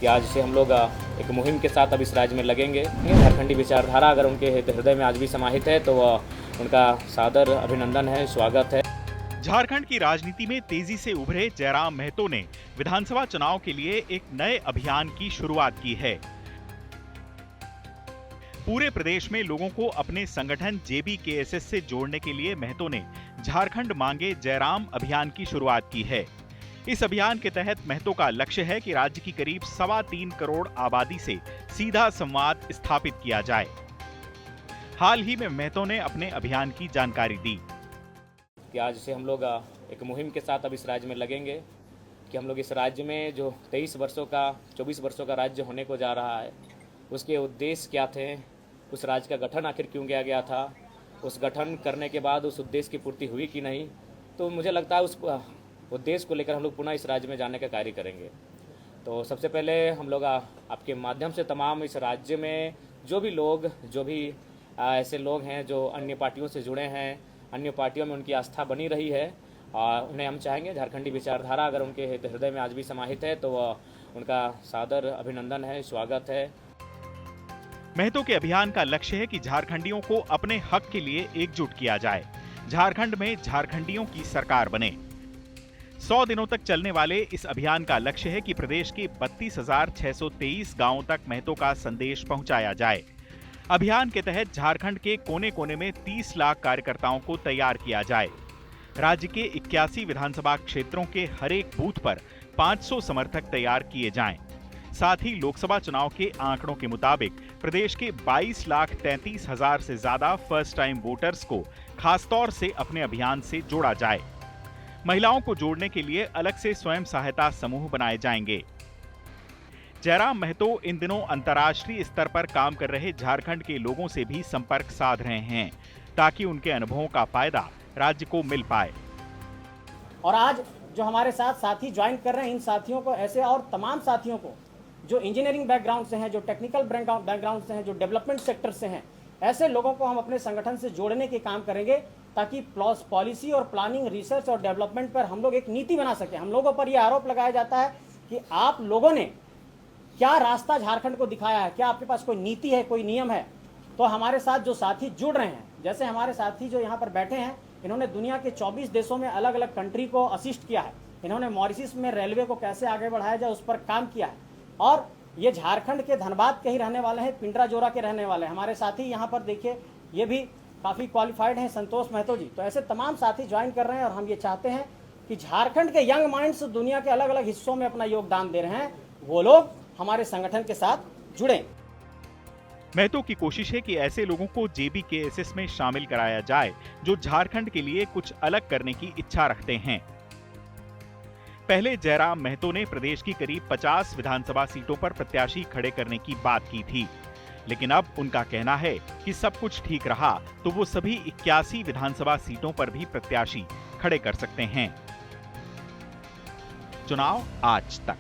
कि आज से हम लोग एक मुहिम के साथ अब इस राज्य में लगेंगे। झारखंडी विचारधारा अगर उनके हृदय में आज भी समाहित है तो उनका सादर अभिनंदन है, स्वागत है। झारखंड की राजनीति में तेजी से उभरे जयराम महतो ने विधानसभा चुनाव के लिए एक नए अभियान की शुरुआत की है। पूरे प्रदेश में लोगों को अपने संगठन JBKSS से जोड़ने के लिए महतो ने झारखंड मांगे जयराम अभियान की शुरुआत की है। इस अभियान के तहत महतो का लक्ष्य है कि राज्य की करीब 3.25 करोड़ आबादी से सीधा संवाद स्थापित किया जाए। हाल ही में महतो ने अपने अभियान की जानकारी दी कि आज से हम लोग एक मुहिम के साथ अब इस राज्य में लगेंगे कि हम लोग इस राज्य में जो 24 वर्षों का राज्य होने को जा रहा है, उसके उद्देश्य क्या थे, उस राज्य का गठन आखिर क्यों किया गया था, उस गठन करने के बाद उस उद्देश्य की पूर्ति हुई कि नहीं। तो मुझे लगता है उस उद्देश्य को लेकर हम लोग पुनः इस राज्य में जाने का कार्य करेंगे। तो सबसे पहले हम लोग आपके माध्यम से तमाम इस राज्य में जो भी ऐसे लोग हैं जो अन्य पार्टियों से जुड़े हैं, अन्य पार्टियों में उनकी आस्था बनी रही है, उन्हें हम चाहेंगे झारखंडी विचारधारा अगर उनके हृदय में आज भी समाहित है तो उनका सादर अभिनंदन है, स्वागत है। महतो के अभियान का लक्ष्य है कि झारखंडियों को अपने हक के लिए एकजुट किया जाए, झारखंड में झारखंडियों की सरकार बने। 100 दिनों तक चलने वाले इस अभियान का लक्ष्य है कि प्रदेश के 32,623 गांवों तक महतो का संदेश पहुंचाया जाए। अभियान के तहत झारखंड के कोने कोने में 30 लाख कार्यकर्ताओं को तैयार किया जाए। राज्य के 81 विधानसभा क्षेत्रों के हर एक बूथ पर 500 समर्थक तैयार किए जाएं। साथ ही लोकसभा चुनाव के आंकड़ों के मुताबिक प्रदेश के 22,33,000 से ज्यादा फर्स्ट टाइम वोटर्स को खासतौर से अपने अभियान से जोड़ा जाए। महिलाओं को जोड़ने के लिए अलग से स्वयं सहायता समूह बनाए जाएंगे। जयराम महतो इन दिनों अंतर्राष्ट्रीय स्तर पर काम कर रहे झारखंड के लोगों से भी संपर्क साध रहे हैं ताकि उनके अनुभवों का फायदा राज्य को मिल पाए। और आज जो हमारे साथ साथी ज्वाइन कर रहे हैं, इन साथियों को ऐसे और तमाम साथियों को जो इंजीनियरिंग बैकग्राउंड से हैं, जो टेक्निकल बैकग्राउंड से हैं, जो डेवलपमेंट सेक्टर से हैं, ऐसे लोगों को हम अपने संगठन से जोड़ने के काम करेंगे ताकि पॉलिसी और प्लानिंग, रिसर्च और डेवलपमेंट पर हम लोग एक नीति बना सकें। हम लोगों पर यह आरोप लगाया जाता है कि आप लोगों ने क्या रास्ता झारखंड को दिखाया है, क्या आपके पास कोई नीति है, कोई नियम है। तो हमारे साथ जो साथी जुड़ रहे हैं, जैसे हमारे साथी जो यहाँ पर बैठे हैं, इन्होंने दुनिया के 24 देशों में अलग अलग कंट्री को असिस्ट किया है। इन्होंने मॉरिशस में रेलवे को कैसे आगे बढ़ाया जाए उस पर काम किया है। और ये झारखंड के धनबाद के ही रहने वाले हैं, पिंडरा जोरा के रहने वाले हैं। हमारे साथी यहाँ पर देखिए, ये भी काफ़ी क्वालिफाइड हैं, संतोष महतो जी। तो ऐसे तमाम साथी ज्वाइन कर रहे हैं और हम ये चाहते हैं कि झारखंड के यंग माइंड्स दुनिया के अलग अलग हिस्सों में अपना योगदान दे रहे हैं, वो लोग हमारे संगठन के साथ जुड़ें। महतो की कोशिश है कि ऐसे लोगों को JBKSS में शामिल कराया जाए जो झारखंड के लिए कुछ अलग करने की इच्छा रखते हैं। पहले जयराम महतो ने प्रदेश की करीब 50 विधानसभा सीटों पर प्रत्याशी खड़े करने की बात की थी, लेकिन अब उनका कहना है कि सब कुछ ठीक रहा तो वो सभी 81 विधानसभा सीटों पर भी प्रत्याशी खड़े कर सकते हैं। चुनाव आज तक।